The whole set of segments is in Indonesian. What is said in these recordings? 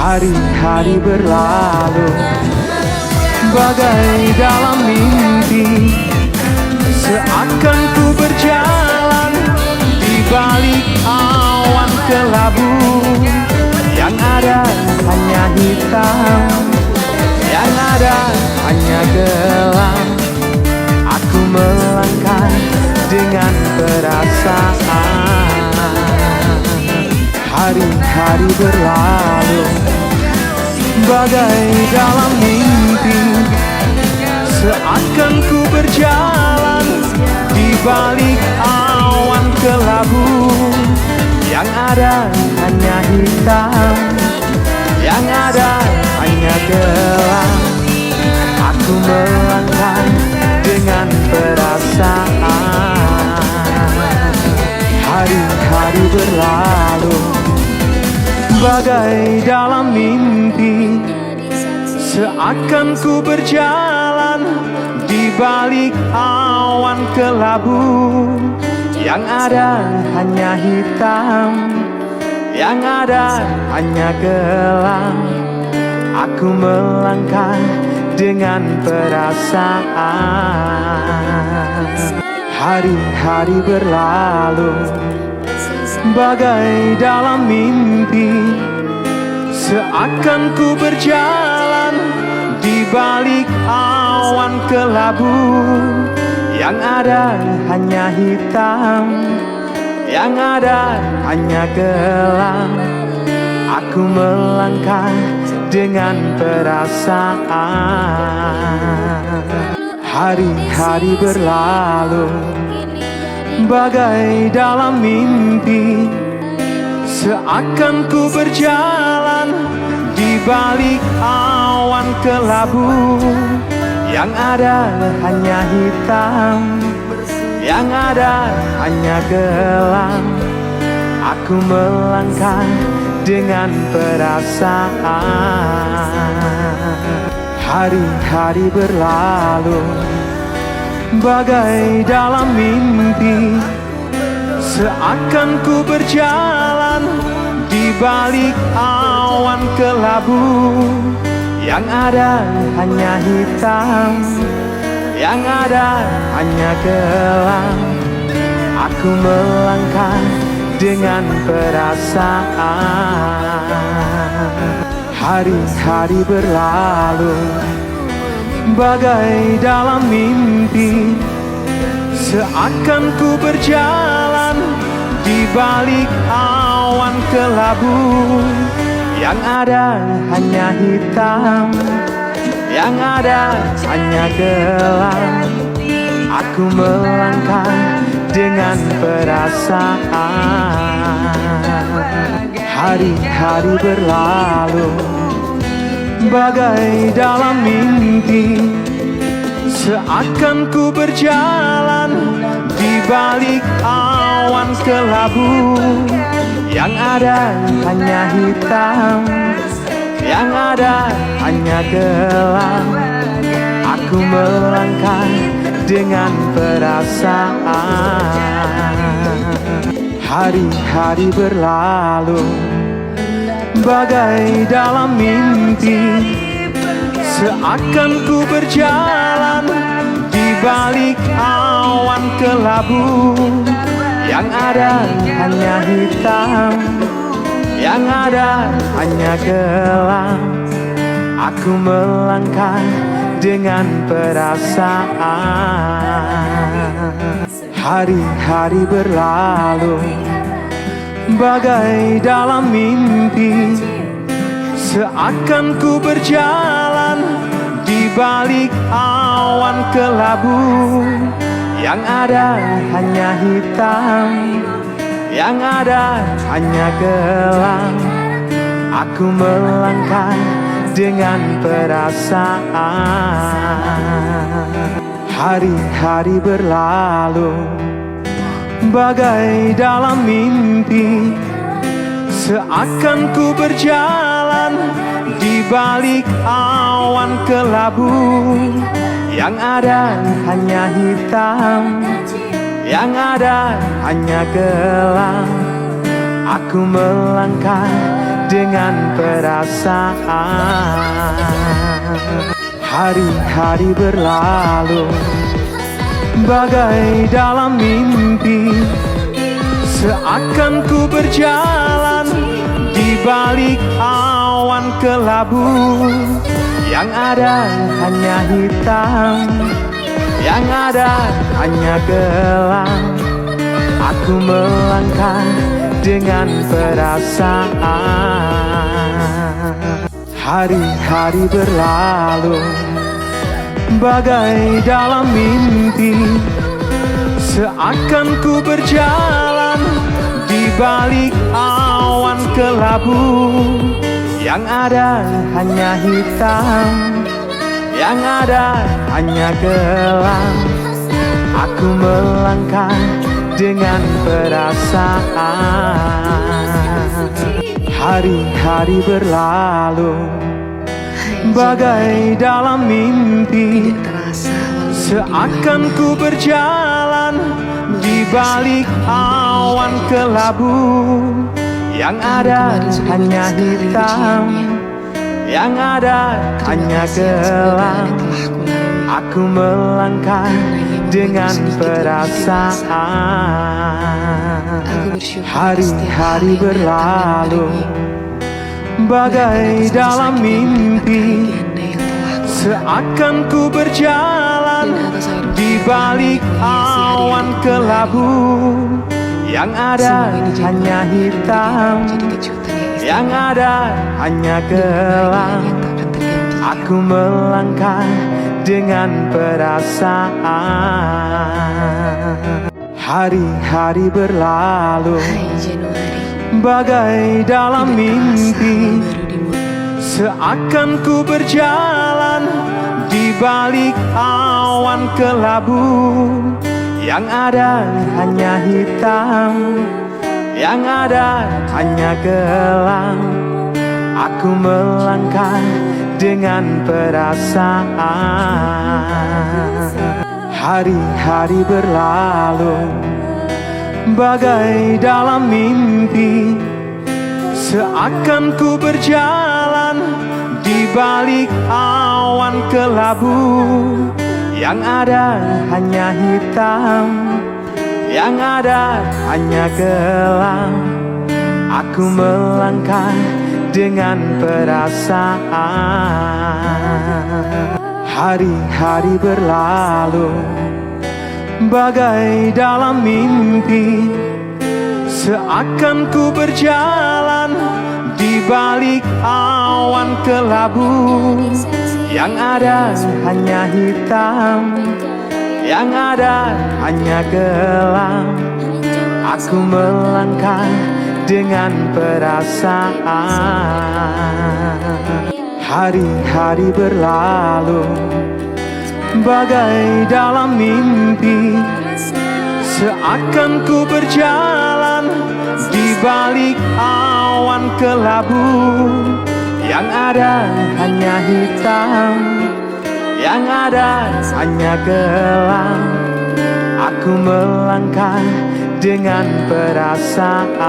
Hari-hari berlalu bagai dalam mimpi, seakan ku berjalan di balik awan kelabu. Yang ada hanya hitam, yang ada hanya gelap. Aku melangkah dengan perasaan. Hari-hari berlalu bagai dalam mimpi, seakan ku berjalan di balik awan kelabu. Yang ada hanya hitam, yang ada hanya gelap. Aku melangkah dengan perasaan. Hari-hari berlalu bagai dalam mimpi, seakan ku berjalan di balik awan kelabu. Yang ada hanya hitam, yang ada hanya gelap. Aku melangkah dengan perasaan. Hari-hari berlalu bagai dalam mimpi, seakan ku berjalan di balik awan kelabu. Yang ada hanya hitam, yang ada hanya gelap. Aku melangkah dengan perasaan. Hari-hari berlalu bagai dalam mimpi, seakan ku berjalan di balik awan kelabu. Yang ada hanya hitam, yang ada hanya gelap. Aku melangkah dengan perasaan. Hari-hari berlalu bagai dalam mimpi, seakan ku berjalan di balik awan kelabu. Yang ada hanya hitam, yang ada hanya gelap. Aku melangkah dengan perasaan. Hari-hari berlalu bagai dalam mimpi, seakan ku berjalan di balik awan kelabu. Yang ada hanya hitam, yang ada hanya gelap. Aku melangkah dengan perasaan. Hari-hari berlalu bagai dalam mimpi, seakan ku berjalan di balik awan kelabu. Yang ada hanya hitam, yang ada hanya gelap. Aku melangkah dengan perasaan. Hari-hari berlalu bagai dalam mimpi, seakan ku berjalan di balik awan kelabu. Yang ada hanya hitam, yang ada hanya gelap. Aku melangkah dengan perasaan. Hari-hari berlalu bagai dalam mimpi, seakan ku berjalan di balik awan kelabu. Yang ada hanya hitam, yang ada hanya gelap. Aku melangkah dengan perasaan. Hari-hari berlalu bagai dalam mimpi, seakan ku berjalan di balik awan kelabu. Yang ada hanya hitam, yang ada hanya gelap. Aku melangkah dengan perasaan. Hari-hari berlalu bagai dalam mimpi, seakan ku berjalan di balik awan kelabu. Yang ada hanya hitam, yang ada hanya gelap. Aku melangkah dengan perasaan. Hari-hari berlalu bagai dalam mimpi, seakan ku berjalan di balik awan kelabu. Yang ada hanya hitam, yang ada hanya gelap. Aku melangkah dengan perasaan. Hari-hari berlalu bagai dalam mimpi, seakan ku berjalan di balik awan kelabu. Yang ada hanya hitam, yang ada hanya gelap. Aku melangkah dengan perasaan. Hari-hari berlalu bagai dalam mimpi, seakan ku berjalan di balik awan kelabu. Yang ada hanya hitam, yang ada hanya gelap. Aku melangkah dengan perasaan. Hari-hari berlalu bagai dalam mimpi, seakan ku berjalan di balik awan kelabu. Yang ada hanya hitam, yang ada hanya gelap. Aku melangkah dengan perasaan. Hari-hari berlalu bagai dalam mimpi, seakan ku berjalan di balik awan kelabu. Yang ada hanya hitam, yang ada hanya gelap. Aku melangkah dengan perasaan. Hari-hari berlalu bagai dalam mimpi, seakan ku berjalan di balik awan kelabu. Yang ada hanya hitam, yang ada hanya gelap. Aku melangkah dengan perasaan. Hari-hari berlalu bagai dalam mimpi, seakan ku berjalan di balik awan kelabu. Yang ada hanya hitam, yang ada hanya gelap. Aku melangkah dengan perasaan.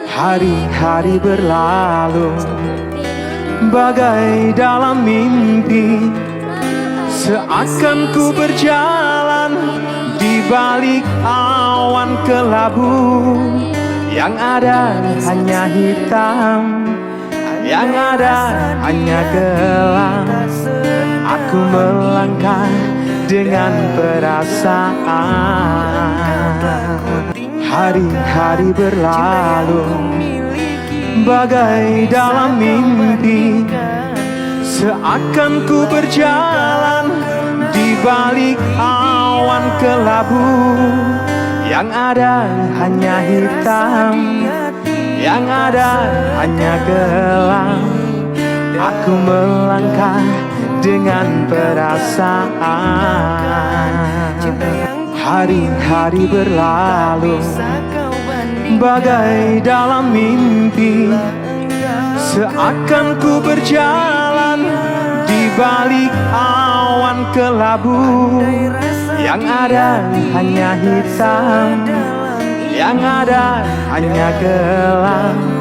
Hari-hari berlalu bagai dalam mimpi, seakan ku berjalan di balik awan kelabu. Yang ada hanya hitam, yang ada hanya gelap. Aku melangkah dengan perasaan. Hari-hari berlalu bagai dalam mimpi, seakan ku berjalan di balik awan kelabu. Yang ada hanya hitam, yang ada hanya gelap. Aku melangkah dengan perasaan. Hari-hari berlalu bagai dalam mimpi, seakan ku berjalan di balik awan kelabu. Yang ada hanya hitam, Yang ada hanya gelap.